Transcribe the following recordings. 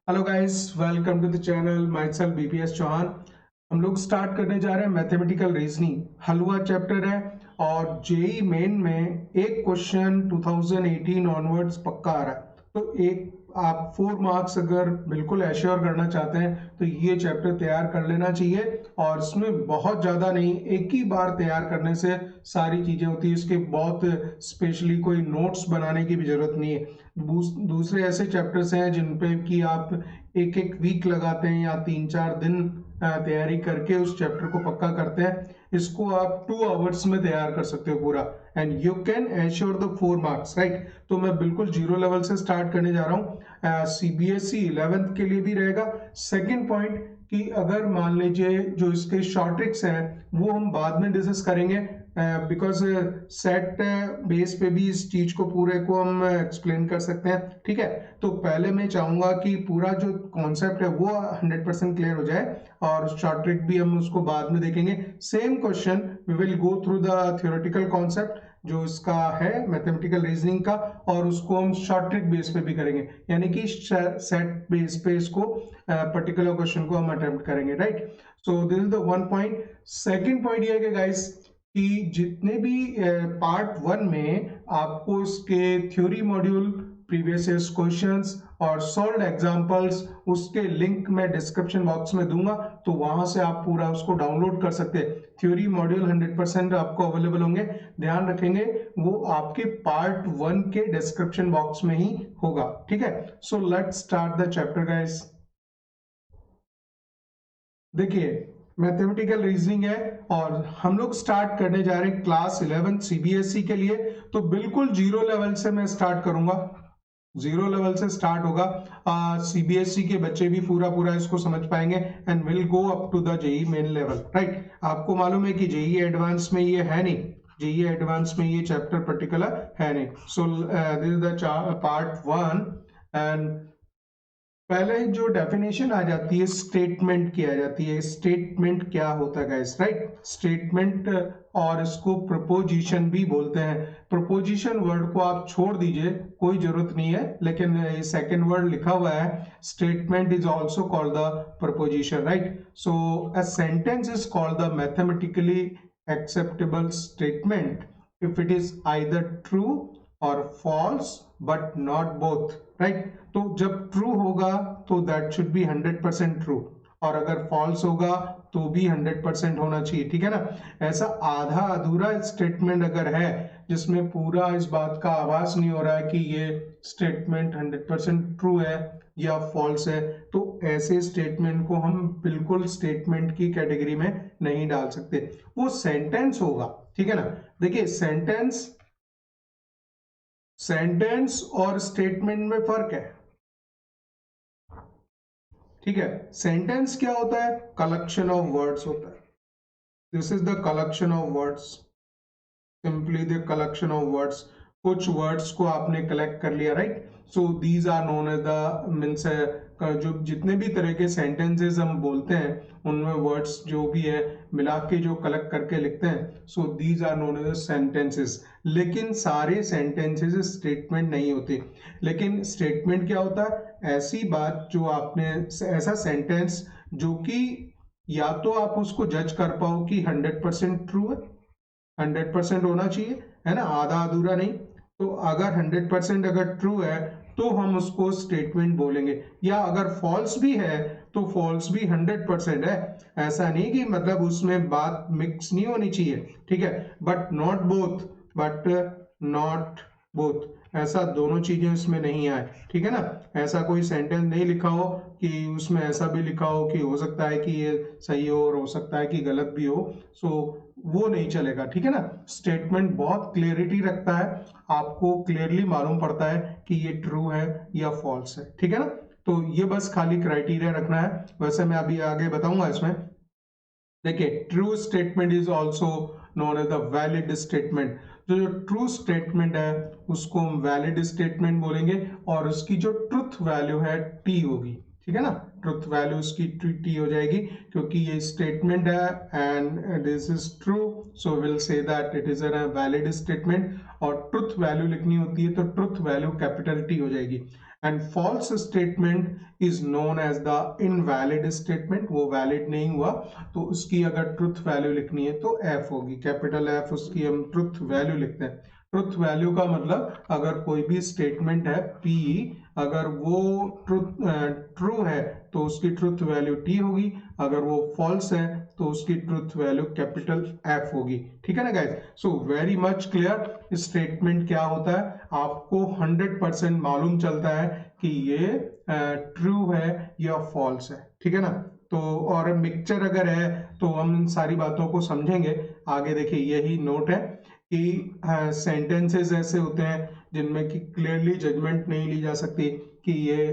Hello guys, welcome to the channel. Myself BPS Chauhan. हम लोग start करने जा रहे हैं मैथमेटिकल रीजनिंग। हलवा चैप्टर है और जेई मेन में एक क्वेश्चन 2018 ऑनवर्ड्स पक्का आ रहा है। तो एक आप 4 मार्क्स अगर बिल्कुल एश्योर करना चाहते हैं तो ये चैप्टर तैयार कर लेना चाहिए। और इसमें बहुत ज़्यादा नहीं, एक ही बार तैयार करने से सारी चीज़ें होती है। इसके बहुत स्पेशली कोई नोट्स बनाने की भी ज़रूरत नहीं है। दूसरे ऐसे चैप्टर्स हैं जिन पे कि आप एक एक वीक लगाते हैं या 3-4 दिन तैयारी करके उस चैप्टर को पक्का करते हैं। इसको आप 2 आवर्स में तैयार कर सकते हो पूरा, and you can assure the 4 marks, right. तो मैं बिल्कुल जीरो लेवल से स्टार्ट करने जा रहा हूँ। सीबीएसई 11th के लिए भी रहेगा। सेकेंड पॉइंट कि अगर मान लीजिए जो इसके शॉर्ट ट्रिक्स हैं वो हम बाद में डिस्कस करेंगे, बिकॉज सेट बेस पे भी इस चीज को पूरे को हम एक्सप्लेन कर सकते हैं। ठीक है, तो पहले मैं चाहूंगा कि पूरा जो कॉन्सेप्ट है वो 100% क्लियर हो जाए और शॉर्ट ट्रिक भी हम उसको बाद में देखेंगे। Same question we will go through the theoretical concept जो इसका है मैथमेटिकल रीजनिंग का, और उसको हम शॉर्ट ट्रिक बेस पे भी करेंगे, यानी कि सेट बेस पे इसको पर्टिकुलर क्वेश्चन को हम अटेम्प्ट करेंगे, right. So this is the one point. Second point ये है कि गाइस कि जितने भी पार्ट 1 में आपको इसके theory module, previous years questions और सॉल्व्ड एग्जांपल्स, उसके लिंक मैं डिस्क्रिप्शन बॉक्स में दूंगा, तो वहां से आप पूरा उसको डाउनलोड कर सकते हैं। थ्योरी मॉड्यूल 100% आपको अवेलेबल होंगे। ध्यान रखेंगे वो आपके पार्ट 1 के डिस्क्रिप्शन बॉक्स में ही होगा। ठीक है, so let's start the chapter guys. देखिए, मैथमेटिकल रीजनिंग है और हम लोग स्टार्ट करने जा रहे हैं क्लास 11 सीबीएसई के लिए। तो बिल्कुल जीरो लेवल से मैं स्टार्ट करूंगा, जीरो लेवल से स्टार्ट होगा। सीबीएसई के बच्चे भी पूरा पूरा इसको समझ पाएंगे and will go up to the JEE Main level, right. आपको मालूम है कि जेई एडवांस में ये है नहीं, जेई एडवांस में ये चैप्टर पर्टिकुलर है नहीं। सो this is the part 1। And पहले जो डेफिनेशन आ जाती है स्टेटमेंट की आ जाती है। स्टेटमेंट क्या होता है गाइस, राइट। स्टेटमेंट, और इसको प्रपोजिशन भी बोलते हैं। प्रपोजिशन वर्ड को आप छोड़ दीजिए, कोई जरूरत नहीं है, लेकिन सेकंड वर्ड लिखा हुआ है statement is also called the preposition, right. So a sentence is called the mathematically acceptable statement if it is either true or false but not both, right। तो जब ट्रू होगा तो दैट शुड बी 100% ट्रू, और अगर false होगा तो भी 100% होना चाहिए। ठीक है ना। ऐसा आधा अधूरा स्टेटमेंट अगर है जिसमें पूरा इस बात का आभास नहीं हो रहा है कि ये स्टेटमेंट 100% ट्रू है या फॉल्स है, तो ऐसे स्टेटमेंट को हम बिल्कुल स्टेटमेंट की कैटेगरी में नहीं डाल सकते। वो सेंटेंस होगा, ठीक है ना। देखिए, सेंटेंस और स्टेटमेंट में फर्क है। ठीक है, सेंटेंस क्या होता है? कलेक्शन ऑफ वर्ड्स होता है। This is the collection of words, simply the collection of words. कुछ वर्ड्स को आपने कलेक्ट कर लिया, right. So these are known as the means, जो जितने भी तरह के सेंटेंसेस हम बोलते हैं उनमें वर्ड्स जो भी है मिला के जो कलेक्ट करके लिखते हैं, so these are known as sentences. लेकिन सारे सेंटेंसेस स्टेटमेंट नहीं होते। लेकिन स्टेटमेंट क्या होता है? ऐसी बात जो आपने, ऐसा सेंटेंस जो कि या तो आप उसको जज कर पाओ कि 100% ट्रू है, 100% होना चाहिए, है ना, आधा अधूरा नहीं। तो अगर 100% अगर ट्रू है तो हम उसको स्टेटमेंट बोलेंगे, या अगर फॉल्स भी है तो फॉल्स भी 100% है। ऐसा नहीं कि मतलब उसमें बात मिक्स नहीं होनी चाहिए, ठीक है। बट नॉट बोथ, ऐसा दोनों चीजें इसमें नहीं आए, ठीक है ना। ऐसा कोई सेंटेंस नहीं लिखा हो कि उसमें ऐसा भी लिखा हो कि हो सकता है कि ये सही हो और हो सकता है कि गलत भी हो। सो वो नहीं चलेगा, ठीक है ना। स्टेटमेंट बहुत क्लियरिटी रखता है, आपको क्लियरली मालूम पड़ता है कि ये ट्रू है या फॉल्स है, ठीक है ना। तो ये बस खाली क्राइटेरिया रखना है, वैसे मैं अभी आगे बताऊंगा इसमें। देखिए, true statement is also known as the valid statement. जो ट्रू स्टेटमेंट है उसको हम वैलिड स्टेटमेंट बोलेंगे, और उसकी जो ट्रुथ वैल्यू है टी होगी, ठीक है ना। ट्रुथ वैल्यू उसकी टी हो जाएगी, क्योंकि ये स्टेटमेंट है and this is true, so will say that it is a valid statement. और ट्रुथ वैल्यू लिखनी होती है तो ट्रुथ वैल्यू कैपिटल टी हो जाएगी। And false statement is known as the invalid statement, वो वैलिड नहीं हुआ, तो उसकी अगर ट्रुथ वैल्यू लिखनी है तो एफ होगी, कैपिटल एफ, उसकी हम ट्रुथ वैल्यू लिखते हैं। ट्रुथ वैल्यू का मतलब अगर कोई भी स्टेटमेंट है पी, अगर वो ट्रू है तो उसकी ट्रुथ वैल्यू टी होगी, अगर वो फॉल्स है तो उसकी ट्रुथ वैल्यू कैपिटल एफ होगी। ठीक है ना guys? So very much clear. Statement क्या होता है आपको 100% मालूम चलता है कि ये ट्रू है या फॉल्स है। ठीक है ना? तो और मिक्सचर अगर है तो हम इन सारी बातों को समझेंगे आगे। देखिए यही नोट है कि सेंटेंसेस ऐसे होते हैं जिनमें कि क्लियरली जजमेंट नहीं ली जा सकती कि ये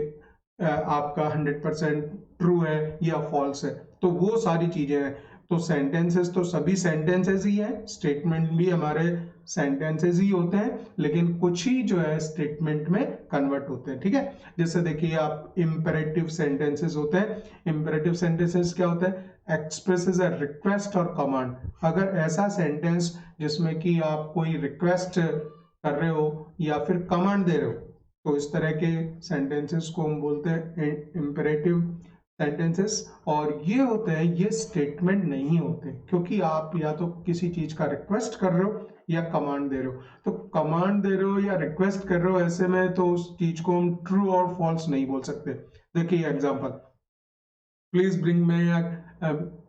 आपका 100% ट्रू है या फॉल्स है, तो वो सारी चीजें हैं। तो सेंटेंसेस तो सभी सेंटेंसेस ही हैं, स्टेटमेंट भी हमारे सेंटेंसेस ही होते हैं, लेकिन कुछ ही जो है स्टेटमेंट में कन्वर्ट होते हैं। ठीक है? जैसे देखिए आप इंपेरेटिव सेंटेंसेस होते हैं। इंपेरेटिव सेंटेंसेस क्या होता है? एक्सप्रेसेस अ रिक्वेस्ट और कमांड। अगर ऐसा सेंटेंस जिसमें कि आप कोई रिक्वेस्ट कर रहे हो या फिर कमांड दे रहे हो, तो इस तरह के सेंटेंसेस को हम बोलते हैं इंपेरेटिव सेंटेंसेस। और ये होते हैं, ये स्टेटमेंट नहीं होते, क्योंकि आप या तो किसी चीज का रिक्वेस्ट कर रहे हो या कमांड दे रहे हो। तो कमांड दे रहे हो या रिक्वेस्ट कर रहे हो, ऐसे में तो उस चीज को हम ट्रू और फॉल्स नहीं बोल सकते। देखिए example, please bring me a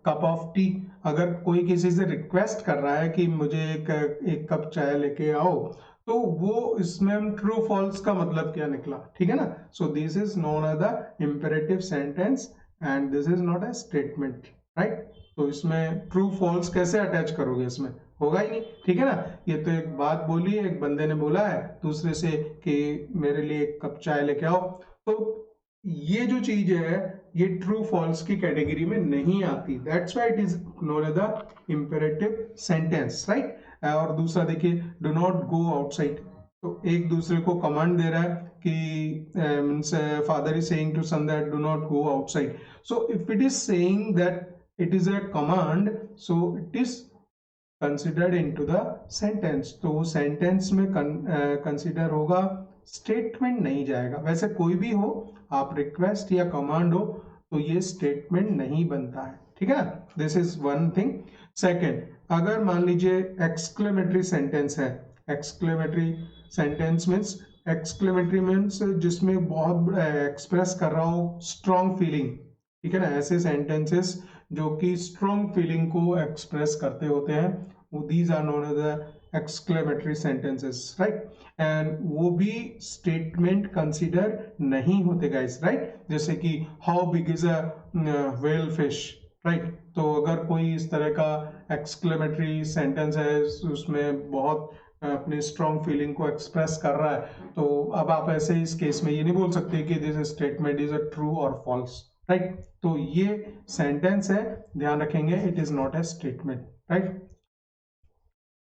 cup of T. अगर कोई किसी से रिक्वेस्ट कर रहा है कि मुझे एक कप चाय लेके आओ, तो वो इसमें हम ट्रू फॉल्स का मतलब क्या निकला। ठीक है ना? So this is known as the imperative sentence and this is not a statement, right? तो इसमें ट्रू फॉल्स कैसे अटैच करोगे? इसमें होगा ही नहीं। ठीक है ना? ये तो एक बात बोली है, एक बंदे ने बोला है दूसरे से कि मेरे लिए एक कप चाय लेके आओ, तो ये जो चीज है ये ट्रू फॉल्स की कैटेगरी में नहीं आती। That's why it is known as the imperative sentence, right? और दूसरा देखिए, डू नॉट गो आउटसाइड। तो एक दूसरे को कमांड दे रहा है कि father is saying to son that do not go outside. So if it is saying that it is a command, so it is considered into the sentence, तो वो sentence में कंसिडर होगा, स्टेटमेंट नहीं जाएगा। वैसे कोई भी हो, आप रिक्वेस्ट या कमांड हो, तो ये स्टेटमेंट नहीं बनता है। ठीक है ना? This is one thing. Second, अगर मान लीजिए एक्सक्लेमेटरी सेंटेंस है। Exclamatory sentence means, exclamatory means जिसमें बहुत एक्सप्रेस कर रहा हो स्ट्रॉन्ग फीलिंग। ठीक है ना? ऐसे सेंटेंसेस जो कि स्ट्रॉन्ग फीलिंग को एक्सप्रेस करते होते हैं, वो these are known as the exclamatory sentences, right? And वो भी स्टेटमेंट कंसीडर नहीं होते गाइस, राइट? जैसे कि how big is a whale fish, right? तो अगर कोई इस तरह का एक्सक्लेमेटरी सेंटेंस है, उसमें बहुत अपनी स्ट्रॉन्ग फीलिंग को एक्सप्रेस कर रहा है, तो अब आप ऐसे इस केस में ये नहीं बोल सकते कि this statement is a true और फॉल्स, राइट? तो ये सेंटेंस है, ध्यान रखेंगे, it is not a statement, right?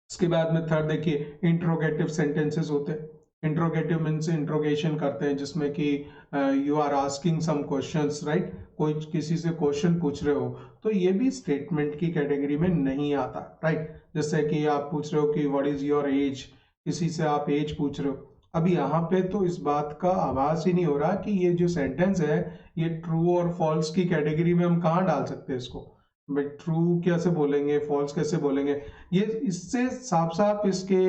इसके बाद में थर्ड देखिए, इंट्रोगेटिव सेंटेंसेस होते हैं। इंट्रोगेटिव मीन्स इंट्रोगेशन करते हैं, जिसमें कि you are asking some questions, right? कोई किसी से क्वेश्चन पूछ रहे हो, तो ये भी स्टेटमेंट की कैटेगरी में नहीं आता, राइट? जैसे कि आप पूछ रहे हो कि व्हाट इज योर एज, किसी से आप एज पूछ रहे हो। अभी यहाँ पे तो इस बात का आभास ही नहीं हो रहा कि ये जो सेंटेंस है ये ट्रू और फॉल्स की कैटेगरी में हम कहाँ डाल सकते हैं इसको। भाई ट्रू कैसे बोलेंगे, फॉल्स कैसे बोलेंगे? ये इससे साफ साफ इसके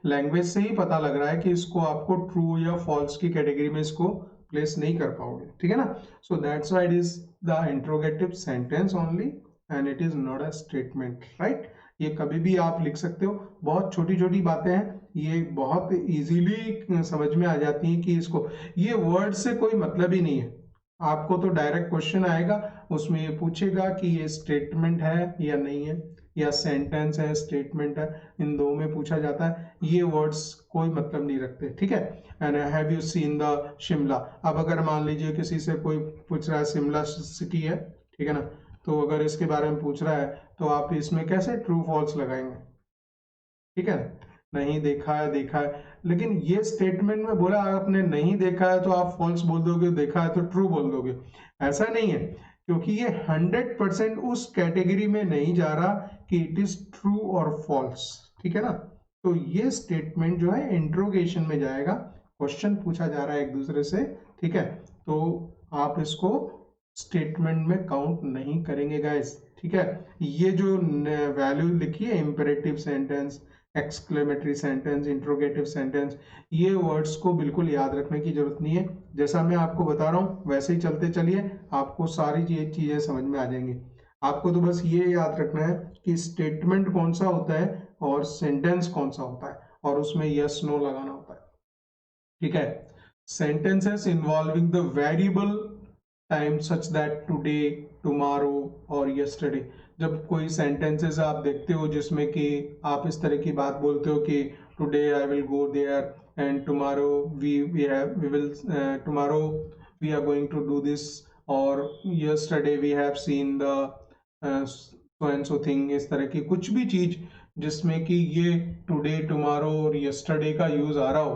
लैंग्वेज से ही पता लग रहा है कि इसको आपको ट्रू या फॉल्स की कैटेगरी में इसको प्लेस नहीं कर पाओगे। ठीक है ना? So that's why it is the interrogative sentence only and it is not a statement, right? ये कभी भी आप लिख सकते हो। बहुत छोटी छोटी बातें हैं, ये बहुत इजीली समझ में आ जाती हैं कि इसको, ये वर्ड से कोई मतलब ही नहीं है। आपको तो डायरेक्ट क्वेश्चन आएगा, उसमें ये पूछेगा कि ये स्टेटमेंट है या नहीं है, या सेंटेंस है, स्टेटमेंट है, इन दो में पूछा जाता है। ये वर्ड्स कोई मतलब नहीं रखते। ठीक है? And have you seen the Shimla? अब अगर मान लीजिए किसी से कोई पूछ रहा है, शिमला सिटी है, ठीक है ना, तो अगर इसके बारे में पूछ रहा है, तो आप इसमें कैसे ट्रू फॉल्स लगाएंगे? ठीक है? नहीं देखा है, देखा है। लेकिन ये स्टेटमेंट में बोला आपने नहीं देखा है तो आप फॉल्स बोल दोगे, देखा है तो ट्रू बोल दोगे। ऐसा नहीं है, क्योंकि ये 100% उस कैटेगरी में नहीं जा रहा कि इट इज ट्रू और फॉल्स। ठीक है ना? तो ये स्टेटमेंट जो है इंट्रोगेशन में जाएगा, क्वेश्चन पूछा जा रहा है एक दूसरे से, ठीक है, तो आप इसको स्टेटमेंट में काउंट नहीं करेंगे गाइस, ठीक है। ये जो वैल्यू लिखी है, imperative sentence, exclamatory sentence, interrogative sentence, ये वर्ड्स को बिल्कुल याद रखने की जरूरत नहीं है। जैसा मैं आपको बता रहा हूँ वैसे ही चलते चलिए, आपको सारी चीजें समझ में आ जाएंगी। आपको तो बस ये याद रखना है कि स्टेटमेंट कौन सा होता है और सेंटेंस कौन सा होता है, और उसमें यस नो लगाना होता है, ठीक है। Sentences involving the variable time such that today, tomorrow और यस्टरडे। जब कोई सेंटेंसेस आप देखते हो जिसमें कि आप इस तरह की बात बोलते हो कि today I will go there and tomorrow we will tomorrow we are going to do this, और yesterday we have seen the so and so thing, इस तरह की कुछ भी चीज जिसमें कि ये टुडे, टुमारो और यस्टरडे का यूज आ रहा हो,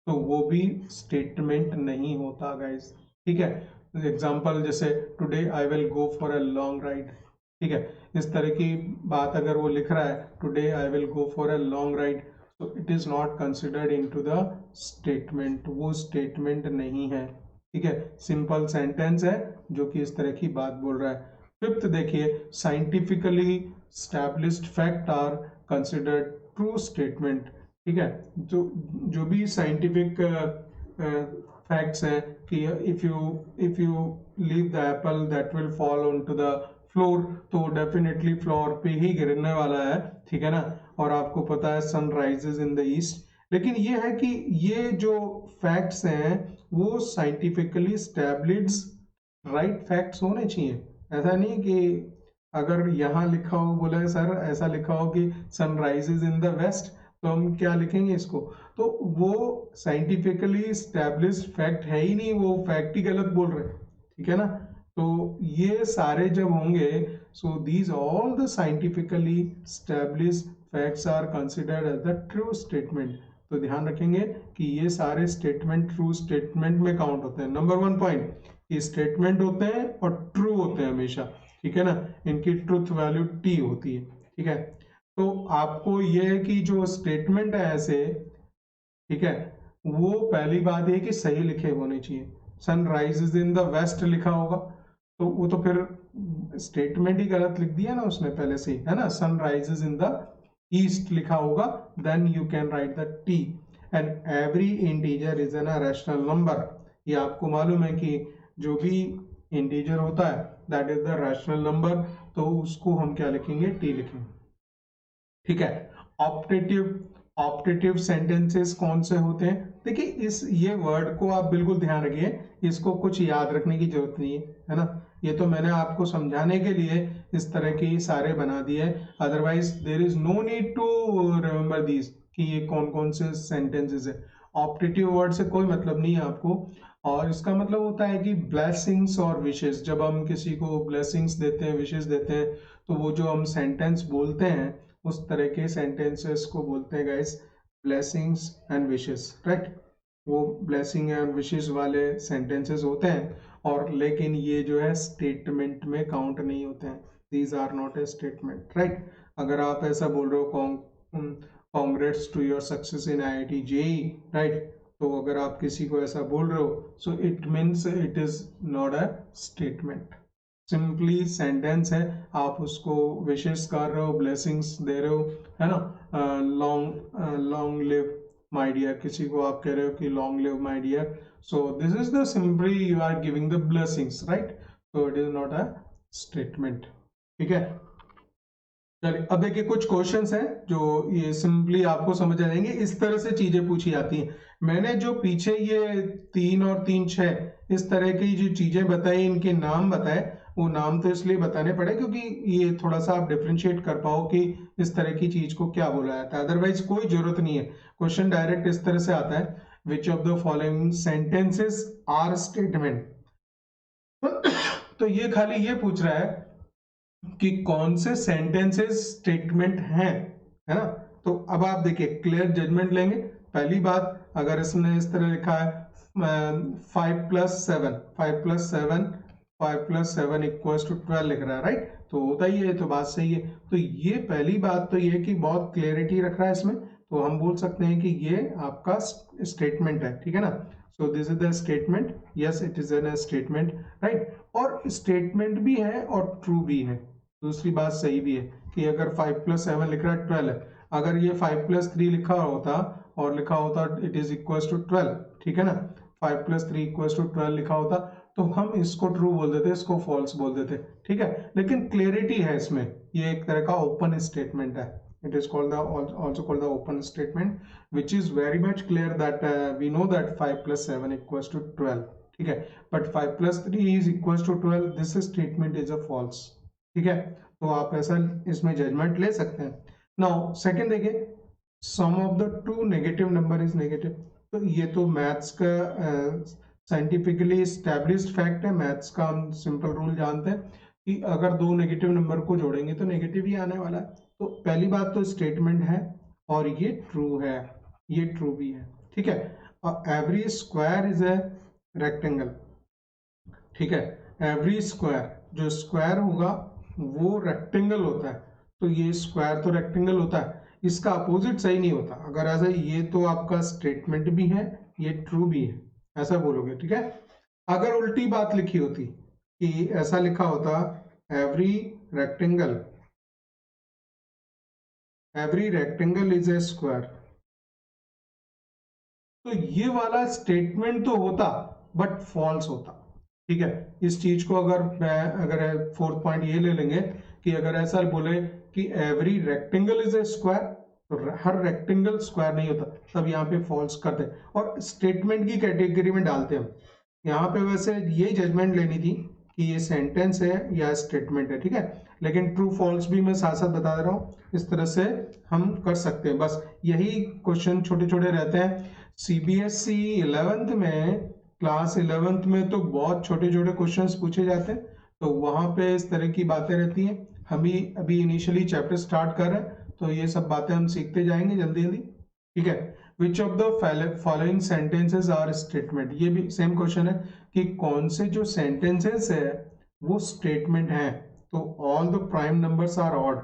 तो वो भी स्टेटमेंट नहीं होता गाइस, ठीक है। एग्जाम्पल जैसे today I will go for a long ride, ठीक है, इस तरह की बात अगर वो लिख रहा है today I will go for a long ride, तो it is not considered into the statement, वो स्टेटमेंट नहीं है, ठीक है, सिंपल सेंटेंस है जो कि इस तरह की बात बोल रहा है। फिफ्थ देखिए, scientifically established fact are considered true statement, ठीक है। जो भी साइंटिफिक फैक्ट्स हैं कि if you leave the apple that will fall onto the floor, तो डेफिनेटली फ्लोर पे ही गिरने वाला है, ठीक है ना। और आपको पता है sun rises in the east, लेकिन ये है कि ये जो फैक्ट्स हैं वो साइंटिफिकली स्टैब्लिश्ड राइट फैक्ट्स होने चाहिए। ऐसा नहीं कि अगर यहाँ लिखा हो, बोला है सर ऐसा लिखा हो कि sun rises in the west, तो हम क्या लिखेंगे इसको, तो वो साइंटिफिकली स्टैब्लिश्ड फैक्ट है ही नहीं, वो फैक्ट ही गलत बोल रहे हैं, ठीक है ना। तो ये सारे जब होंगे, so these all the scientifically established facts are considered as the true statement. तो ध्यान रखेंगे कि ये सारे स्टेटमेंट ट्रू स्टेटमेंट में काउंट होते हैं। नंबर 1 पॉइंट, ये स्टेटमेंट होते हैं और ट्रू होते हैं हमेशा, ठीक है ना, इनकी ट्रुथ वैल्यू टी होती है, ठीक है। तो आपको ये है कि जो स्टेटमेंट है ऐसे, ठीक है, वो पहली बात है कि सही लिखे होने चाहिए। सनराइज इन द वेस्ट लिखा होगा तो वो तो फिर स्टेटमेंट ही गलत लिख दिया ना उसने पहले से ही, है ना। सनराइज इन द ईस्ट लिखा होगा, then you can write the T. And every integer is an rational number, ये आपको मालूम है कि जो भी इंटीजर होता है that is the rational number, तो उसको हम क्या लिखेंगे, टी लिखेंगे, ठीक है। ऑप्टेटिव ऑप्टेटिव सेंटेंसेस कौन से होते हैं, देखिए इस ये वर्ड को आप बिल्कुल ध्यान रखिए, इसको कुछ याद रखने की जरूरत नहीं है ना। ये तो मैंने आपको समझाने के लिए इस तरह के सारे बना दिए, otherwise there is no need to remember these कि ये कौन कौन से सेंटेंसेस है। ऑप्टेटिव वर्ड से कोई मतलब नहीं है आपको, और इसका मतलब होता है कि ब्लेसिंग्स और विशेस। जब हम किसी को ब्लेसिंग्स देते हैं, विशेस देते हैं, तो वो जो हम सेंटेंस बोलते हैं उस तरह के सेंटेंसेस को बोलते हैं guys blessings and wishes, right. वो ब्लेसिंग एंड विशेस वाले सेंटेंसेस होते हैं, और लेकिन ये जो है स्टेटमेंट में काउंट नहीं होते हैं, these are not a statement, right. अगर आप ऐसा बोल रहे हो congrats to your success in IIT JEE, right, तो अगर आप किसी को ऐसा बोल रहे हो, so it means it is not a statement, simply sentence है, आप उसको विशेस कर रहे हो, ब्लेसिंग्स दे रहे हो, है ना। लॉन्ग लिव माय डियर, किसी को आप कह रहे हो कि long live my dear, so this is the simply you are giving the blessings, right, so it is not a statement, ठीक है। चलिए अब देखिए कुछ क्वेश्चंस हैं जो ये सिंपली आपको समझ आ जाएंगे, इस तरह से चीजें पूछी जाती हैं। मैंने जो पीछे ये 3 और 3 6 इस तरह की जो चीजें बताई, इनके नाम बताए, वो नाम तो इसलिए बताने पड़े क्योंकि ये थोड़ा सा आप डिफरेंशिएट कर पाओ कि इस तरह की चीज को क्या बोला जाता है, अदरवाइज कोई जरूरत नहीं है। क्वेश्चन डायरेक्ट इस तरह से आता है, which of the following sentences are statement. तो ये खाली ये पूछ रहा है कि कौन से सेंटेंसेस स्टेटमेंट हैं, है ना। तो अब आप देखिए क्लियर जजमेंट लेंगे। पहली बात, अगर इसने इस तरह लिखा है 5+7 इक्वल्स टू 12 लिख रहा है, राइट, तो होता ही है, तो बात सही है। तो ये पहली बात तो ये कि बहुत क्लियरिटी रख रहा है इसमें, तो हम बोल सकते हैं कि ये आपका स्टेटमेंट है, ठीक है ना। So this is the statement, yes it is an statement, right. और स्टेटमेंट भी है और ट्रू भी है। दूसरी बात सही भी है कि अगर 5 + 7 लिख रहा है 12 है, अगर ये 5 + 3 लिखा होता और लिखा होता इट इज इक्वल टू 12, ठीक है ना, 5 + 3 = 12 लिखा होता तो हम इसको ट्रू बोल देते, इसको फॉल्स बोल देते, ठीक है। लेकिन क्लियरिटी है इसमें, ये एक तरह का ओपन स्टेटमेंट है। It is called also called the open statement, which is very much clear that we know that 5 + 7 = 12, ठीक है, but 5 + 3 is equals to 12, this statement is a false, ठीक है। तो आप ऐसा इसमें जजमेंट ले सकते हैं। नाउ सेकंड देखिए, sum of the two negative number is negative. तो ये तो मैथ्स का साइंटिफिकली एस्टैब्लिश्ड फैक्ट है, मैथ्स का हम सिंपल रूल जानते हैं कि अगर दो नेगेटिव नंबर को जोड़ेंगे तो नेगेटिव ही आने वाला है। तो पहली बात तो स्टेटमेंट है और ये ट्रू है, ये ट्रू भी है, ठीक है। Every square is a rectangle, ठीक है, एवरी स्क्वायर, जो स्क्वायर होगा वो रेक्टेंगल होता है। तो ये स्क्वायर तो रेक्टेंगल होता है, इसका अपोजिट सही नहीं होता। अगर ऐसा, ये तो आपका स्टेटमेंट भी है, ये ट्रू भी है, ऐसा बोलोगे, ठीक है। अगर उल्टी बात लिखी होती कि ऐसा लिखा होता every rectangle is a square, तो ये वाला स्टेटमेंट तो होता बट फॉल्स होता, ठीक है। इस चीज को अगर फोर्थ पॉइंट ये ले लेंगे कि अगर ऐसा बोले कि every rectangle is a square, तो हर रेक्टेंगल स्क्वायर नहीं होता, तब यहाँ पे फॉल्स करते और स्टेटमेंट की कैटेगरी में डालते हम। यहाँ पे वैसे ये जजमेंट लेनी थी कि ये सेंटेंस है या स्टेटमेंट है, ठीक है, लेकिन ट्रू फॉल्स भी मैं साथ साथ बता दे रहा हूँ, इस तरह से हम कर सकते हैं। बस यही क्वेश्चन छोटे छोटे रहते हैं। सीबीएसई 11th में, क्लास 11th में तो बहुत छोटे छोटे क्वेश्चंस पूछे जाते हैं, तो वहां पे इस तरह की बातें रहती हैं। हम भी अभी इनिशियली चैप्टर स्टार्ट कर रहे हैं, तो ये सब बातें हम सीखते जाएंगे जल्दी जल्दी, ठीक है। Which of the following sentences are statement, ये भी सेम क्वेश्चन है कि कौन से जो सेंटेंसेस है वो स्टेटमेंट है। तो all the prime numbers are odd,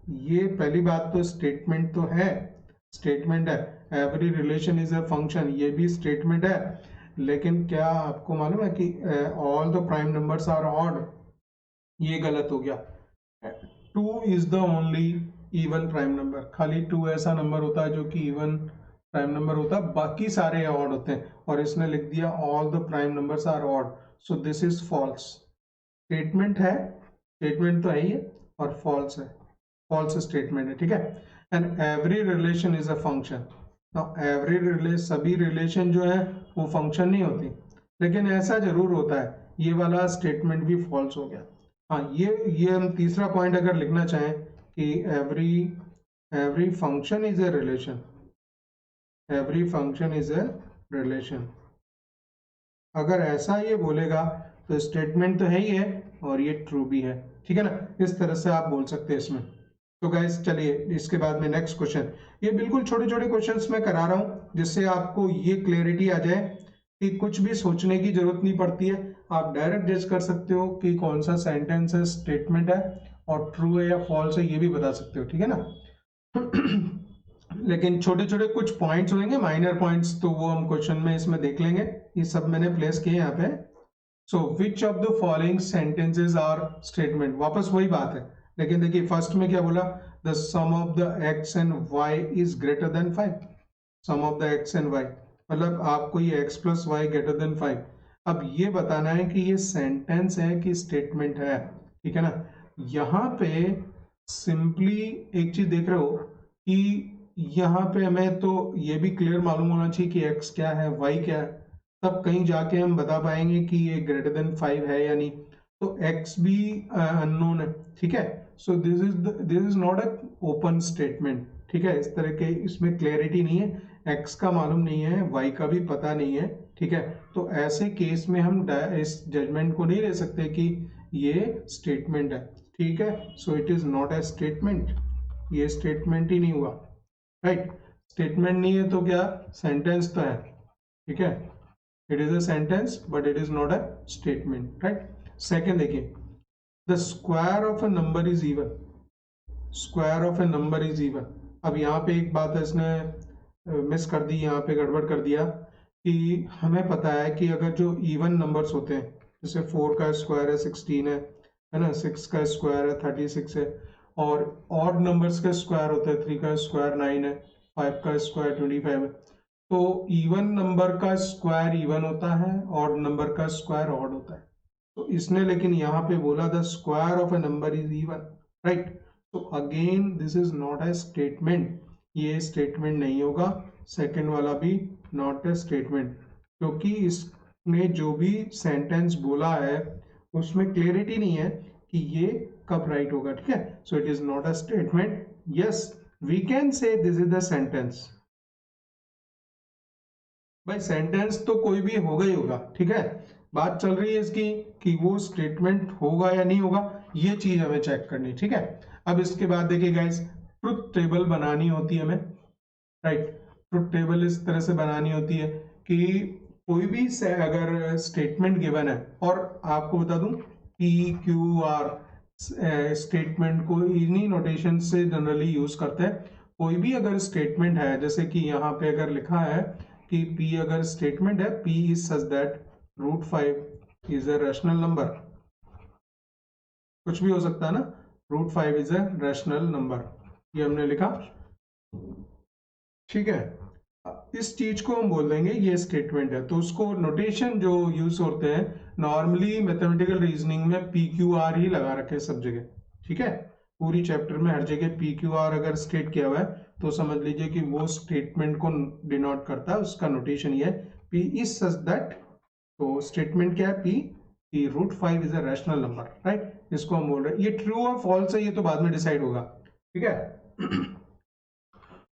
ये पहली बात तो स्टेटमेंट तो है, स्टेटमेंट है। Every relation is a function, ये भी स्टेटमेंट है, लेकिन क्या आपको मालूम है कि all the prime numbers are odd, ये गलत हो गया। 2 is the only even prime number, खाली 2 ऐसा नंबर होता है जो कि इवन प्राइम नंबर होता है, बाकी सारे ऑड होते हैं, और इसने लिख दिया all the prime numbers are odd, so this is false. Statement है, स्टेटमेंट तो है ही है, और फॉल्स है, फॉल्स स्टेटमेंट है, ठीक है। And every relation is a function, every सभी रिलेशन जो है वो फंक्शन नहीं होती, लेकिन ऐसा जरूर होता है, ये वाला स्टेटमेंट भी फॉल्स हो गया। हाँ, ये हम तीसरा पॉइंट अगर लिखना चाहें कि every function is a relation, every function is a relation, अगर ऐसा ये बोलेगा तो स्टेटमेंट तो है ही है और ये ट्रू भी है, ठीक है ना। इस तरह से आप बोल सकते हैं इसमें। तो गाइस चलिए इसके बाद में नेक्स्ट क्वेश्चन, ये बिल्कुल छोटे छोटे क्वेश्चंस मैं करा रहा हूं जिससे आपको ये क्लैरिटी आ जाए कि कुछ भी सोचने की जरूरत नहीं पड़ती है, आप डायरेक्ट जज कर सकते हो कि कौन सा सेंटेंस है स्टेटमेंट है और ट्रू है या फॉल्स है, ये भी बता सकते हो, ठीक है ना। लेकिन छोटे छोटे कुछ पॉइंट्स होंगे, माइनर पॉइंट्स, तो वो हम क्वेश्चन में इसमें देख लेंगे, ये सब मैंने प्लेस किए यहाँ पे। So which of the following sentences are statement, वापस वही बात है, लेकिन देखिए फर्स्ट में क्या बोला, the sum of the X and Y is greater than 5, sum of the X and Y, मतलब आपको ये x + y > 5, अब ये बताना है कि ये सेंटेंस है कि स्टेटमेंट है, ठीक है ना। यहाँ पे सिंपली एक चीज देख रहे हो कि यहाँ पे हमें तो ये भी क्लियर मालूम होना चाहिए कि x क्या है y क्या है, तब कहीं जाके हम बता पाएंगे कि ये > 5 है या नहीं। तो x भी अननोन है, ठीक है, so this is not a open statement, ठीक है। इस तरह के इसमें क्लैरिटी नहीं है, x का मालूम नहीं है, y का भी पता नहीं है, ठीक है। तो ऐसे केस में हम इस जजमेंट को नहीं ले सकते कि ये स्टेटमेंट है, ठीक है। So it is not a statement, ये स्टेटमेंट ही नहीं हुआ, राइट। स्टेटमेंट नहीं है तो क्या सेंटेंस तो है, ठीक है, it is a sentence but it is not a statement, right. Second देखिए, the square of a number is even, square of a number is even. अब यहाँ पे एक बात है इसने मिस कर दी, यहाँ पे गड़बड़ कर दिया कि हमें पता है कि अगर जो इवन नंबर्स होते हैं, जैसे 4 का स्क्वायर है 16 है ना, 6 का स्क्वायर है 36 है, और ऑड नंबर्स का स्क्वायर होता है, 3 का स्क्वायर 9 है, 5 का स्क्वायर 25 है। तो इवन नंबर का स्क्वायर इवन होता है, ऑड नंबर का स्क्वायर ऑड होता है। तो इसने लेकिन यहाँ पे बोला the square of a number is even, right. तो again this is not a statement, ये स्टेटमेंट नहीं होगा। सेकंड वाला भी नॉट ए स्टेटमेंट, क्योंकि इसने जो भी सेंटेंस बोला है उसमें क्लियरिटी नहीं है कि ये कब राइट होगा, ठीक है। So it is not a statement. Yes, we can say this is the sentence. भाई सेंटेंस तो कोई भी होगा ही होगा, ठीक है। बात चल रही है इसकी कि वो स्टेटमेंट होगा या नहीं होगा, ये चीज हमें चेक करनी, ठीक है। अब इसके बाद देखिए गाइस, ट्रुथ टेबल बनानी होती है हमें, राइट। ट्रुथ टेबल इस तरह से बनानी होती है कि कोई भी अगर स्टेटमेंट गिवन है, और आपको बता दूं पी क्यू आर स्टेटमेंट को इन्हीं नोटेशन से जनरली यूज करते हैं। कोई भी अगर स्टेटमेंट है, जैसे कि यहाँ पे अगर लिखा है कि P अगर स्टेटमेंट है, P is such that √5 is a rational number, कुछ भी हो सकता है ना, √5 इज अ रैशनल नंबर, ये हमने लिखा, ठीक है। इस चीज को हम बोल देंगे ये स्टेटमेंट है। तो उसको नोटेशन जो यूज होते हैं नॉर्मली मैथमेटिकल रीजनिंग में PQR ही लगा रखे सब जगह, ठीक है। पूरी चैप्टर में हर जगह PQR अगर स्टेट किया हुआ है तो समझ लीजिए कि वो स्टेटमेंट को डिनोट करता है, उसका नोटेशन ये है P इज सच दैट। तो स्टेटमेंट क्या है, P √5 is a rational number, right. इसको हम बोल रहे हैं। ये ट्रू और फॉल्स है ये तो बाद में डिसाइड होगा, ठीक है।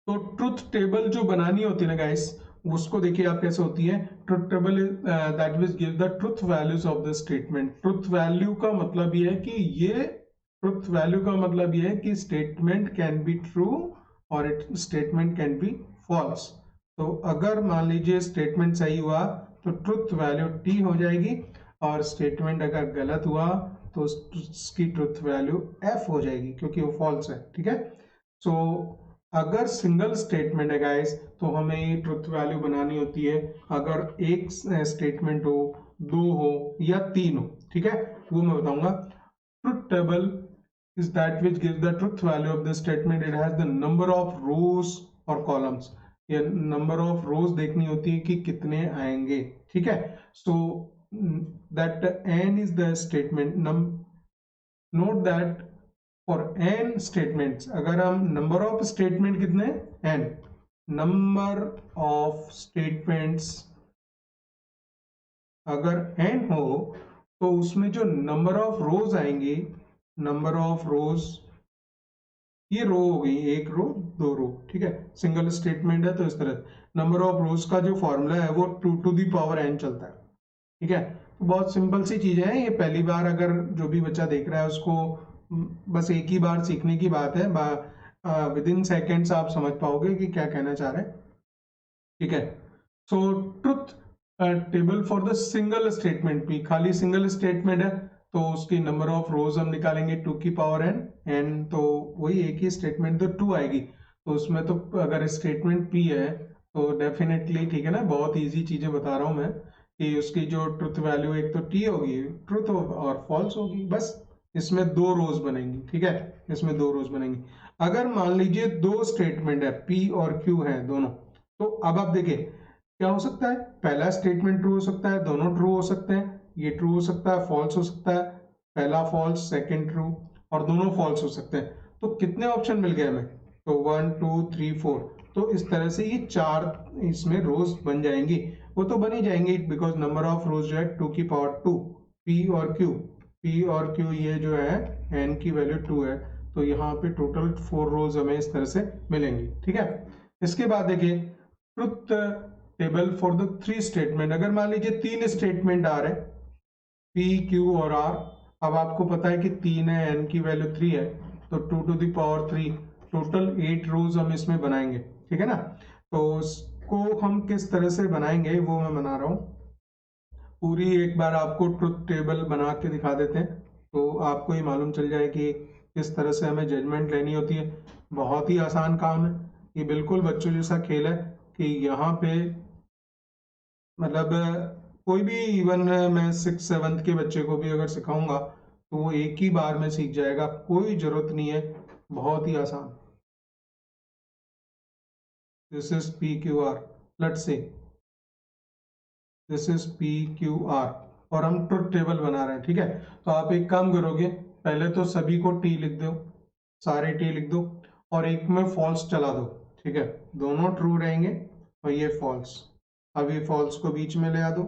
तो ट्रुथ टेबल जो बनानी होती है ना गाइस, उसको देखिए आप कैसे होती है। Truth table that will give the truth values of the statement. Truth value का मतलब ये है कि ये ट्रुथ वैल्यू का मतलब ये है कि स्टेटमेंट कैन बी ट्रू और it statement can be false. तो अगर मान लीजिए स्टेटमेंट सही हुआ तो ट्रुथ वैल्यू T हो जाएगी, और स्टेटमेंट अगर गलत हुआ तो उसकी ट्रुथ वैल्यू F हो जाएगी, क्योंकि वो फॉल्स है, ठीक है। सो अगर सिंगल स्टेटमेंट है गाइस तो हमें ट्रुथ वैल्यू बनानी होती है। अगर एक स्टेटमेंट हो, दो हो या तीन हो, ठीक है, वो मैं बताऊंगा। Truth table is that which gives the truth value of the statement. It has the number of rows और columns. ये number of rows देखनी होती है कि कितने आएंगे, ठीक है। So that n is the statement. Note that for n statements, अगर हम number of statement कितने n, number of statements अगर n हो तो उसमें जो number of rows आएंगी, number of rows, ये रो हो गई, एक रो दो रो, ठीक है। सिंगल स्टेटमेंट है तो इस तरह नंबर ऑफ रोज का जो फॉर्मूला है वो 2 to the power n चलता है, ठीक है। तो बहुत सिंपल सी चीजें हैं, ये पहली बार अगर जो भी बच्चा देख रहा है उसको बस एक ही बार सीखने की बात है। विद इन सेकेंड्स आप समझ पाओगे कि क्या कहना चाह रहे हैं, ठीक है। So truth table for the single statement भी, खाली सिंगल स्टेटमेंट है तो उसकी नंबर ऑफ रोज हम निकालेंगे 2 की पावर n तो वही एक ही स्टेटमेंट तो 2 आएगी। तो उसमें तो अगर स्टेटमेंट P है तो डेफिनेटली, ठीक है ना, बहुत इजी चीजें बता रहा हूं मैं कि उसकी जो ट्रुथ वैल्यू एक तो T होगी, ट्रुथ और फॉल्स होगी, बस इसमें दो रोज बनेंगी, ठीक है, इसमें दो रोज बनेंगी। अगर मान लीजिए दो स्टेटमेंट है P और Q है दोनों, तो अब आप देखिए क्या हो सकता है, पहला स्टेटमेंट ट्रू हो सकता है, दोनों ट्रू हो सकते हैं, ये ट्रू हो सकता है, फॉल्स हो सकता है, पहला फॉल्स सेकंड ट्रू, और दोनों फॉल्स हो सकते हैं। तो कितने ऑप्शन मिल गए हमें, तो 1 2 3 4। तो इस तरह से ये चार इसमें रोज बन जाएंगी, वो तो बन ही जाएंगी बिकॉज नंबर ऑफ रोज जो है 2 की पावर 2, P और Q ये जो है n की वैल्यू 2 है, तो यहाँ पे टोटल 4 रोज हमें इस तरह से मिलेंगी, ठीक है। इसके बाद देखिए truth table for the 3 statement. अगर मान लीजिए 3 स्टेटमेंट आ रहे P Q और R, अब आपको पता है कि 3 है, n की वैल्यू 3 है, तो 2 to the power 3, टोटल 8 रोज हम इसमें बनाएंगे, ठीक है ना। तो उसको हम किस तरह से बनाएंगे वो मैं बना रहा हूँ, पूरी एक बार आपको ट्रुथ टेबल बना के दिखा देते हैं तो आपको ये मालूम चल जाए कि किस तरह से हमें जजमेंट लेनी होती है। बहुत ही आसान काम है, ये बिल्कुल बच्चों जैसा खेल है कि यहाँ पे मतलब कोई भी इवन मैं 6-7 के बच्चे को भी अगर सिखाऊंगा तो वो एक ही बार में सीख जाएगा, कोई जरूरत नहीं है, बहुत ही आसान। This is PQR, let's say this is PQR और हम ट्रुथ टेबल बना रहे हैं, ठीक है। तो आप एक काम करोगे, पहले तो सभी को T लिख दो, सारे T लिख दो और एक में फॉल्स चला दो, ठीक है। दोनों ट्रू रहेंगे और ये फॉल्स। अब ये फॉल्स को बीच में ले आ दो,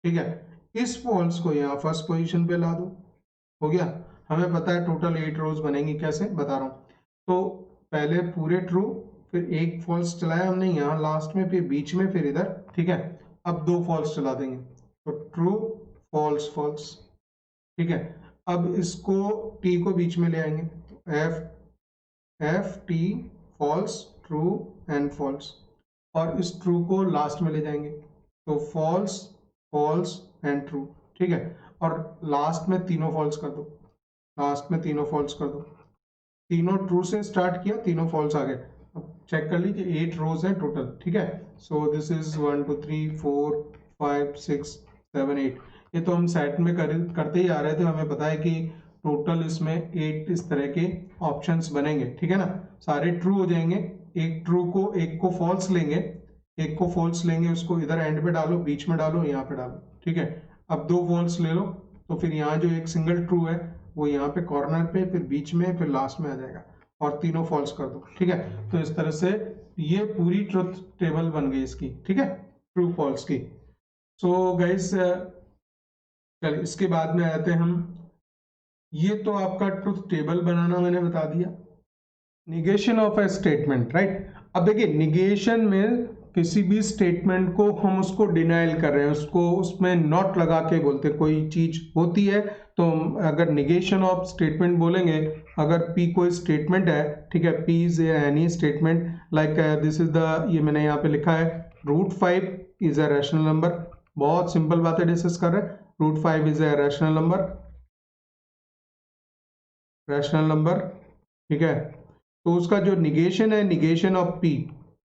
ठीक है। इस फॉल्स को यहाँ फर्स्ट पोजीशन पे ला दो, हो गया। हमें पता है टोटल 8 रोज बनेंगी, कैसे बता रहा हूँ। तो पहले पूरे ट्रू, फिर एक फॉल्स चलाया हमने यहाँ लास्ट में, फिर बीच में, फिर इधर, ठीक है। अब 2 फॉल्स चला देंगे, तो ट्रू फॉल्स फॉल्स, ठीक है। अब इसको टी को बीच में ले आएंगे, F T false true and false, और इस ट्रू को लास्ट में ले जाएंगे, तो फॉल्स फॉल्स एंड ट्रू, ठीक है। और लास्ट में तीनों फॉल्स कर दो, लास्ट में तीनों फॉल्स कर दो। तीनों ट्रू से स्टार्ट किया, तीनों फॉल्स आ गए। अब चेक कर लीजिए 8 रोज हैं टोटल, ठीक है। So this is 1 2 3 4 5 6 7 8। ये तो हम सेट में करते ही आ रहे थे, हमें पता है कि टोटल इसमें 8 इस तरह के ऑप्शंस बनेंगे, ठीक है ना। सारे ट्रू हो जाएंगे, एक को फॉल्स लेंगे, एक को फॉल्स लेंगे, उसको इधर एंड पे डालो, बीच में डालो, यहाँ पे डालो, ठीक है। अब 2 फॉल्स ले लो, तो फिर यहाँ जो एक सिंगल ट्रू है वो यहाँ पे कॉर्नर पे, फिर बीच में, फिर लास्ट में आ जाएगा, और तीनों फॉल्स कर दो, ठीक है। तो इस तरह से ये पूरी ट्रुथ टेबल बन गई इसकी, ठीक है, ट्रू फॉल्स की। सो गाइस चलिए इसके बाद में आते हैं हम, ये तो आपका ट्रुथ टेबल बनाना मैंने बता दिया। Negation of A statement, right. अब देखिए निगेशन में किसी भी स्टेटमेंट को हम उसको डिनाइल कर रहे हैं, उसको उसमें नॉट लगा के बोलते, कोई चीज होती है तो अगर निगेशन ऑफ स्टेटमेंट बोलेंगे, अगर P कोई स्टेटमेंट है, ठीक है, P is any statement like this is the, ये मैंने यहाँ पे लिखा है √5 इज अ रैशनल नंबर। बहुत सिंपल बातें डिस्कस कर रहे हैं। √5 इज अ रैशनल नंबर, ठीक है। तो उसका जो निगेशन है, निगेशन ऑफ P,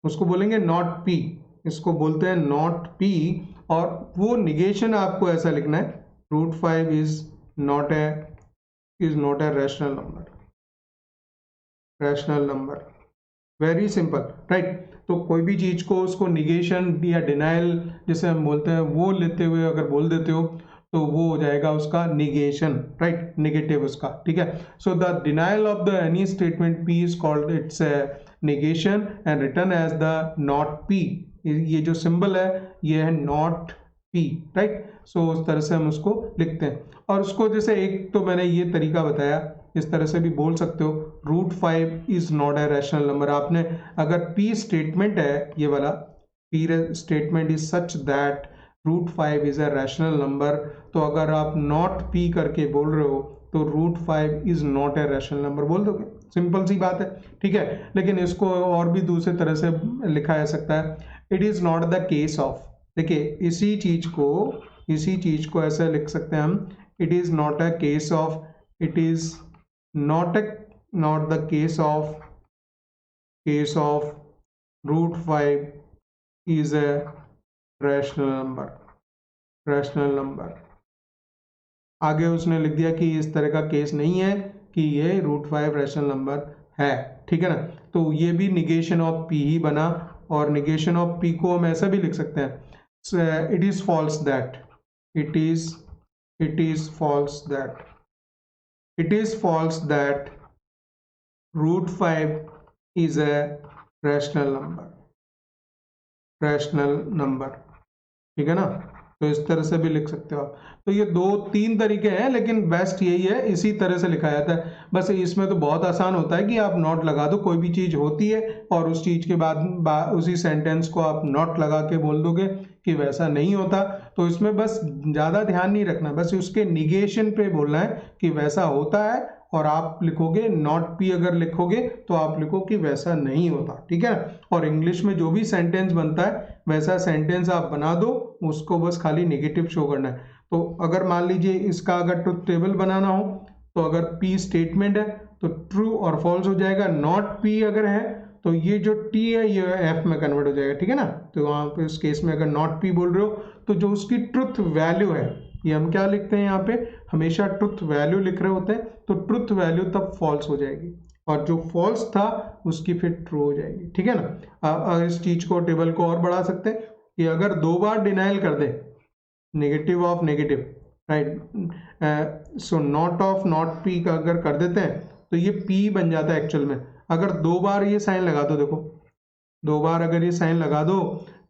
उसको बोलेंगे नॉट P, इसको बोलते हैं नॉट P। और वो निगेशन आपको ऐसा लिखना है, √5 is not a rational number, very simple, right. तो कोई भी चीज को उसको निगेशन या डिनाइल जिसे हम बोलते हैं वो लेते हुए अगर बोल देते हो तो वो हो जाएगा उसका निगेशन, राइट, नेगेटिव उसका, ठीक है। So the denial of the any statement P is called its negation and written as the not P। ये जो सिंबल है ये है नॉट P, राइट। सो उस तरह से हम उसको लिखते हैं। और उसको जैसे एक तो मैंने ये तरीका बताया, इस तरह से भी बोल सकते हो, √5 is not a rational number. आपने अगर P स्टेटमेंट है, ये वाला P statement is such that √5 is a rational number, तो अगर आप नॉट P करके बोल रहे हो तो √5 is not a rational number बोल दोगे, सिंपल सी बात है, ठीक है। लेकिन इसको और भी दूसरे तरह से लिखा जा सकता है, it is not the case of. देखिए इसी चीज को ऐसे लिख सकते हैं हम, it is not a case of, it is not the case of √5 is a rational number। आगे उसने लिख दिया कि इस तरह का केस नहीं है कि ये √5 रैशनल नंबर है, ठीक है ना। तो ये भी निगेशन ऑफ P ही बना, और निगेशन ऑफ P को हम ऐसा भी लिख सकते हैं, it is false that, √5 is a rational number, ठीक है ना। तो इस तरह से भी लिख सकते हो आप। तो ये 2-3 तरीके हैं, लेकिन बेस्ट यही है, इसी तरह से लिखा जाता है। बस इसमें तो बहुत आसान होता है कि आप नॉट लगा दो, कोई भी चीज होती है और उस चीज के बाद उसी सेंटेंस को आप नॉट लगा के बोल दोगे कि वैसा नहीं होता। तो इसमें बस ज्यादा ध्यान नहीं रखना, बस उसके निगेशन पे बोलना है कि वैसा होता है, और आप लिखोगे नॉट P, अगर लिखोगे तो आप लिखो कि वैसा नहीं होता, ठीक है। और इंग्लिश में जो भी सेंटेंस बनता है वैसा सेंटेंस आप बना दो, उसको बस खाली नेगेटिव शो करना है। तो अगर मान लीजिए इसका अगर ट्रुथ टेबल बनाना हो, तो अगर P स्टेटमेंट है तो ट्रू और फॉल्स हो जाएगा, नॉट P अगर है तो ये जो टी है ये एफ में कन्वर्ट हो जाएगा, ठीक है ना। तो वहाँ पे इस केस में अगर नॉट पी बोल रहे हो तो जो उसकी ट्रुथ वैल्यू है, ये हम क्या लिखते हैं यहाँ पे, हमेशा ट्रुथ वैल्यू लिख रहे होते हैं, तो ट्रुथ वैल्यू तब फॉल्स हो जाएगी और जो फॉल्स था उसकी फिर ट्रू हो जाएगी, ठीक है ना। अब इस चीज को, टेबल को और बढ़ा सकते हैं कि अगर 2 बार डिनाइल कर दे, negative of negative, right, so not of not P का अगर कर देते हैं तो ये पी बन जाता है एक्चुअल में। अगर 2 बार ये साइन लगा दो, देखो 2 बार अगर ये साइन लगा दो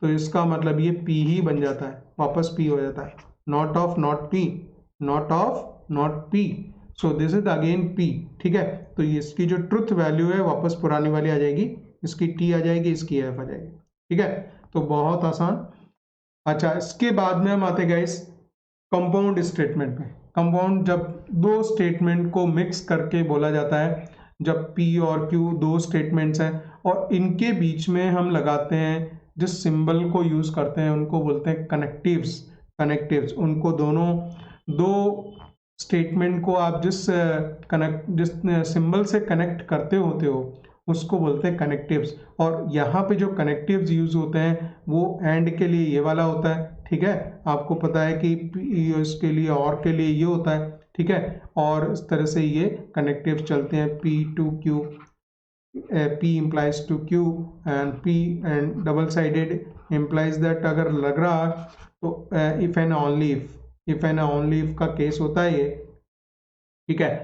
तो इसका मतलब ये पी ही बन जाता है, वापस पी हो जाता है, not of not P, not of not P, so this is again P, ठीक है। तो इसकी जो ट्रुथ वैल्यू है वापस पुरानी वाली आ जाएगी, इसकी टी आ जाएगी, इसकी एफ आ जाएगी, ठीक है। तो बहुत आसान। अच्छा, इसके बाद में हम आते गाइस कंपाउंड स्टेटमेंट में। कंपाउंड जब दो स्टेटमेंट को मिक्स करके बोला जाता है, जब P और Q दो स्टेटमेंट्स हैं और इनके बीच में हम लगाते हैं जिस सिंबल को यूज करते हैं उनको बोलते हैं कनेक्टिव्स। कनेक्टिव्स, उनको दोनों दो स्टेटमेंट को आप जिस सिंबल से कनेक्ट करते होते हो उसको बोलते हैं कनेक्टिव्स। और यहाँ पे जो कनेक्टिव्स यूज होते हैं वो एंड के लिए ये वाला होता है, ठीक है। आपको पता है कि इसके लिए और के लिए ये होता है, ठीक है। और इस तरह से ये कनेक्टिव्स चलते हैं, P to Q, P implies to Q and P and double sided implies that अगर लग रहा तो if and only if का केस होता है ये, ठीक है।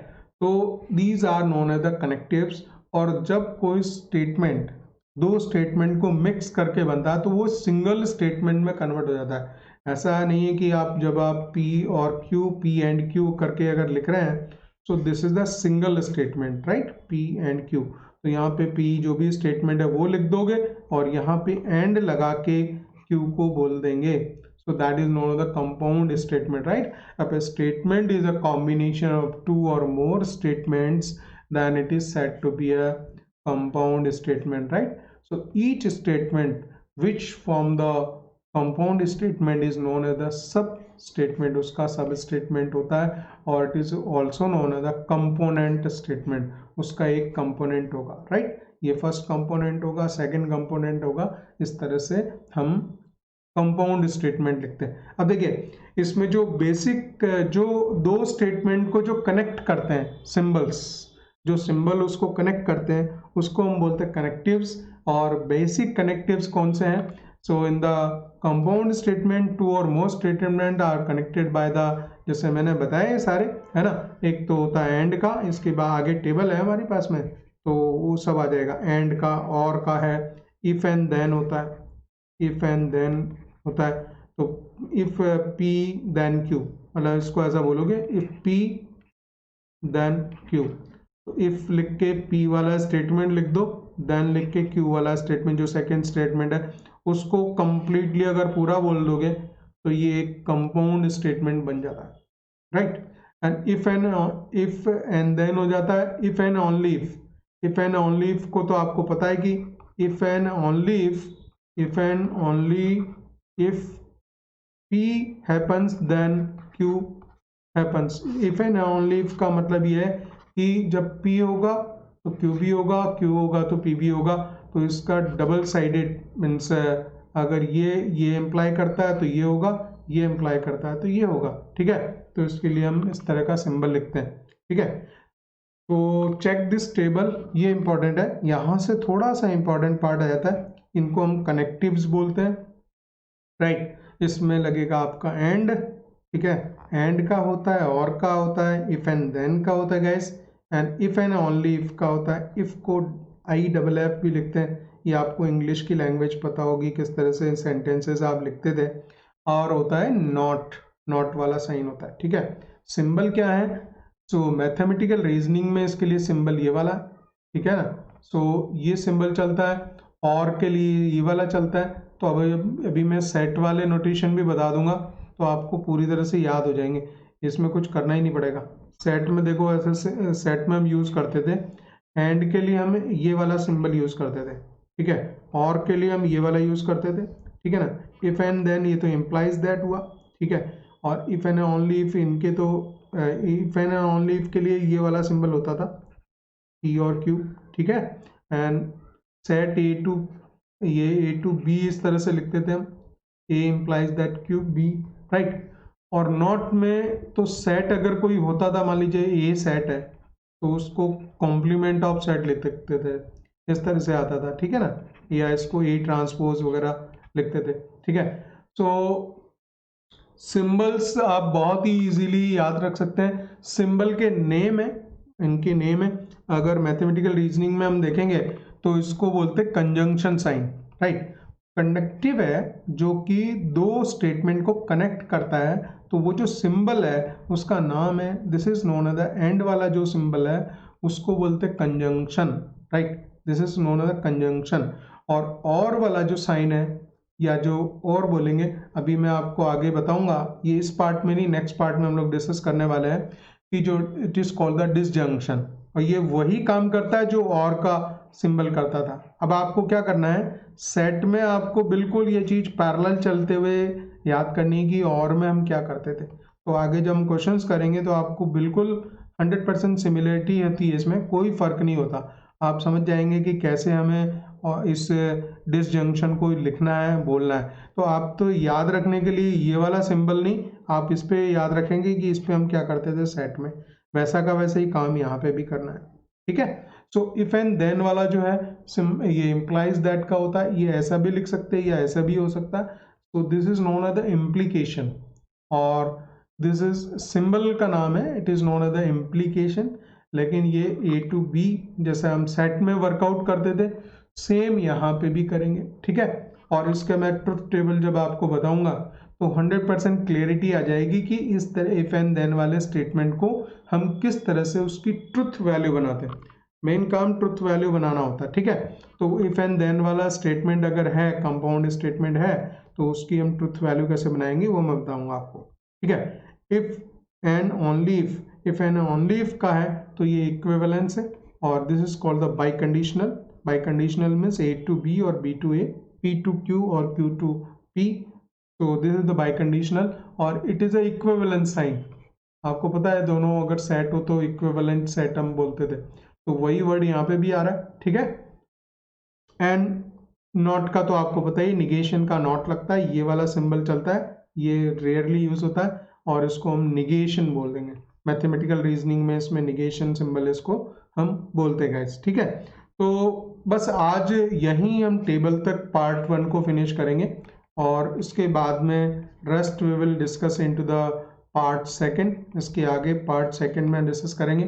तो these are known as the connectives। और जब कोई स्टेटमेंट दो स्टेटमेंट को मिक्स करके बनता है तो वो सिंगल स्टेटमेंट में कन्वर्ट हो जाता है। ऐसा नहीं है कि आप जब आप P और Q, P एंड Q करके अगर लिख रहे हैं, सो this is the single statement, right, P and Q। तो यहाँ पे P जो भी स्टेटमेंट है वो लिख दोगे और यहाँ पे एंड लगा के Q को बोल देंगे, so that is known as the compound statement, right? If a statement is a combination of two or more statements, then it is said to be a compound statement, right? So each statement which form the compound statement is known as the sub statement, उसका सब statement होता है, और it is also known as the component statement, उसका एक component होगा, right? ये first component होगा, second component होगा, इस तरह से हम कंपाउंड स्टेटमेंट लिखते हैं। अब देखिए इसमें जो बेसिक जो दो स्टेटमेंट को जो कनेक्ट करते हैं सिंबल्स, जो सिंबल उसको कनेक्ट करते हैं उसको हम बोलते हैं कनेक्टिव्स। और बेसिक कनेक्टिव्स कौन से हैं? So in the compound statement two और more statement are connected by the, जैसे मैंने बताया ये सारे, है ना। एक तो होता है एंड का, इसके बाद आगे टेबल है हमारे पास में तो वो सब आ जाएगा, एंड का, और का है, इफ एंड देन होता है, इफ एंड देन होता है। तो इफ P देन Q, मतलब इसको ऐसा बोलोगे, इफ P देन Q। तो इफ लिख के P वाला स्टेटमेंट लिख दो, देन लिख के Q वाला स्टेटमेंट जो सेकंड स्टेटमेंट है उसको कंप्लीटली अगर पूरा बोल दोगे तो ये एक कंपाउंड स्टेटमेंट बन जाता है, right. And if and then हो जाता है if and only if. If and only if को तो आपको पता है कि if and only if and only if P happens then Q happens। if and only if का मतलब ये है कि जब P होगा तो Q भी होगा, Q होगा तो P भी होगा। तो इसका डबल साइडेड मीन्स अगर ये इम्प्लाई करता है तो ये होगा, ये इम्प्लाई करता है तो ये होगा, ठीक है। तो इसके लिए हम इस तरह का सिंबल लिखते हैं, ठीक है। तो चेक दिस टेबल, ये इंपॉर्टेंट है, यहाँ से थोड़ा सा इंपॉर्टेंट पार्ट आ जाता है, इनको हम कनेक्टिव्स बोलते हैं, राइट। इसमें लगेगा आपका एंड, ठीक है, एंड का होता है, और का होता है, इफ एंड देन का होता है guys, and if and only if का होता है। इफ को IFF भी लिखते हैं, ये आपको इंग्लिश की लैंग्वेज पता होगी किस तरह से सेंटेंसेस आप लिखते थे। और होता है नॉट, नॉट वाला साइन होता है, ठीक है। सिंबल क्या है? सो मैथमेटिकल रीजनिंग में इसके लिए सिंबल ये वाला, ठीक है ना। सो ये सिंबल चलता है, और के लिए ये वाला चलता है। तो अभी मैं सेट वाले नोटेशन भी बता दूंगा तो आपको पूरी तरह से याद हो जाएंगे, इसमें कुछ करना ही नहीं पड़ेगा। सेट में देखो ऐसे सेट में हम यूज़ करते थे, एंड के लिए हम ये वाला सिंबल यूज़ करते थे, ठीक है, और के लिए हम ये वाला यूज़ करते थे, ठीक है ना। इफ एंड देन ये तो इम्प्लाइज दैट हुआ, ठीक है। और इफ एंड ओनली इफ, इनके तो इफ एंड ओनली इफ के लिए ये वाला सिंबल होता था P और Q, ठीक है। एंड सेट ए टू, ये ए टू बी इस तरह से लिखते थे हम, A implies that Q B, right. और नॉट में तो सेट अगर कोई होता था, मान लीजिए ए सेट है तो उसको कॉम्प्लीमेंट ऑफ सेट लिख सकते थे, इस तरह से आता था, ठीक है ना, या इसको ए ट्रांसपोज वगैरह लिखते थे, ठीक है। तो सिंबल्स आप बहुत ही इजीली याद रख सकते हैं, सिंबल के नेम है, इनके नेम है। अगर मैथमेटिकल रीजनिंग में हम देखेंगे तो इसको बोलते हैं कंजंक्शन साइन, राइट। कंडक्टिव है जो कि दो स्टेटमेंट को कनेक्ट करता है, तो वो जो सिंबल है उसका नाम है, this is known as the and वाला जो सिंबल है उसको बोलते हैं conjunction, right, this is known as the conjunction. और वाला जो साइन है या जो और बोलेंगे, अभी मैं आपको आगे बताऊंगा, ये इस पार्ट में नहीं, नेक्स्ट पार्ट में हम लोग डिस्कस करने वाले हैं कि जो it is called the disjunction, और ये वही काम करता है जो और का सिंबल करता था। अब आपको क्या करना है, सेट में आपको बिल्कुल ये चीज पैरेलल चलते हुए याद करनी की, और में हम क्या करते थे, तो आगे जब हम क्वेश्चंस करेंगे तो आपको बिल्कुल 100% सिमिलरिटी होती है, इसमें कोई फर्क नहीं होता। आप समझ जाएंगे कि कैसे हमें और इस डिसजंक्शन को लिखना है, बोलना है। तो आप तो याद रखने के लिए ये वाला सिंबल नहीं, आप इस पे याद रखेंगे कि इस पे हम क्या करते थे सेट में, वैसा का वैसे ही काम यहाँ पे भी करना है, ठीक है। सो इफ एंड देन वाला जो है ये इम्प्लाइज दैट का होता है, ये ऐसा भी लिख सकते हैं या ऐसा भी हो सकता है। So this is known as the implication, और दिस इज सिंबल का नाम है, it is known as the implication. लेकिन ये ए टू बी जैसे हम सेट में वर्कआउट करते थे, सेम यहाँ पे भी करेंगे, ठीक है। और इसका मैं ट्रुथ टेबल जब आपको बताऊंगा तो 100% क्लियरिटी आ जाएगी कि इस तरह इफ एंड देन वाले स्टेटमेंट को हम किस तरह से उसकी ट्रुथ वैल्यू बनाते हैं। मेन काम ट्रुथ वैल्यू बनाना होता है, ठीक है। तो इफ एंड देन वाला स्टेटमेंट अगर है, कंपाउंड स्टेटमेंट है, तो उसकी हम ट्रुथ वैल्यू कैसे बनाएंगे वो मैं बताऊंगा आपको, ठीक है। इफ एंड ओनली इफ का है तो ये इक्विवेलेंस है, और this is called the biconditional. Biconditional means A to B और B to A, P to Q और क्यू टू पी, तो this is the biconditional. और it is a equivalent sign, आपको पता है दोनों अगर set हो तो इक्विवेलेंट सेट हम बोलते थे, तो वही वर्ड यहाँ पे भी आ रहा है, ठीक है। एंड नॉट का तो आपको पता ही, निगेशन का नॉट लगता है, ये वाला सिंबल चलता है, ये रेयरली यूज होता है, और इसको हम निगेशन बोल देंगे मैथमेटिकल रीजनिंग में, इसमें निगेशन सिंबल इसको हम बोलते हैं, ठीक है। तो बस आज यहीं हम टेबल तक पार्ट 1 को फिनिश करेंगे, और इसके बाद में rest we will discuss into the part 2, इसके आगे पार्ट 2 में डिस्कस करेंगे।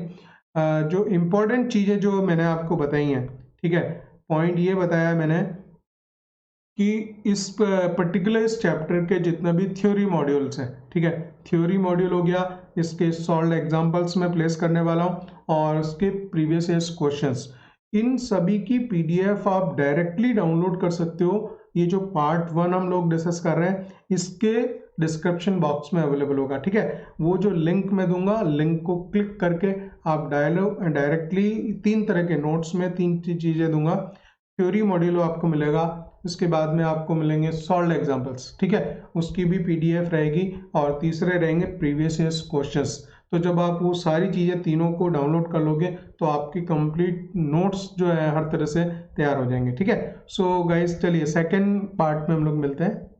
जो इम्पोर्टेंट चीज़ें जो मैंने आपको बताई हैं, ठीक है, पॉइंट ये बताया मैंने कि इस पर्टिकुलर इस चैप्टर के जितने भी थ्योरी मॉड्यूल्स हैं, ठीक है, थ्योरी मॉड्यूल हो गया, इसके सॉल्व एग्जांपल्स में प्लेस करने वाला हूँ, और उसके प्रीवियस ईयर्स क्वेश्चंस, इन सभी की पीडीएफ आप डायरेक्टली डाउनलोड कर सकते हो। ये जो पार्ट 1 हम लोग डिस्कस कर रहे हैं, इसके डिस्क्रिप्शन बॉक्स में अवेलेबल होगा, ठीक है। वो जो लिंक मैं दूंगा, लिंक को क्लिक करके आप डायरेक्टली 3 तरह के नोट्स में 3 चीज़ें दूंगा। थ्योरी मॉड्यूल आपको मिलेगा, इसके बाद में आपको मिलेंगे सॉल्व एग्जांपल्स, ठीक है, उसकी भी पीडीएफ रहेगी, और तीसरे रहेंगे प्रीवियस ईयर्स क्वेश्चंस। तो जब आप वो सारी चीज़ें तीनों को डाउनलोड कर लोगे तो आपकी कंप्लीट नोट्स जो है हर तरह से तैयार हो जाएंगे, ठीक है। सो गाइस चलिए सेकंड पार्ट में हम लोग मिलते हैं।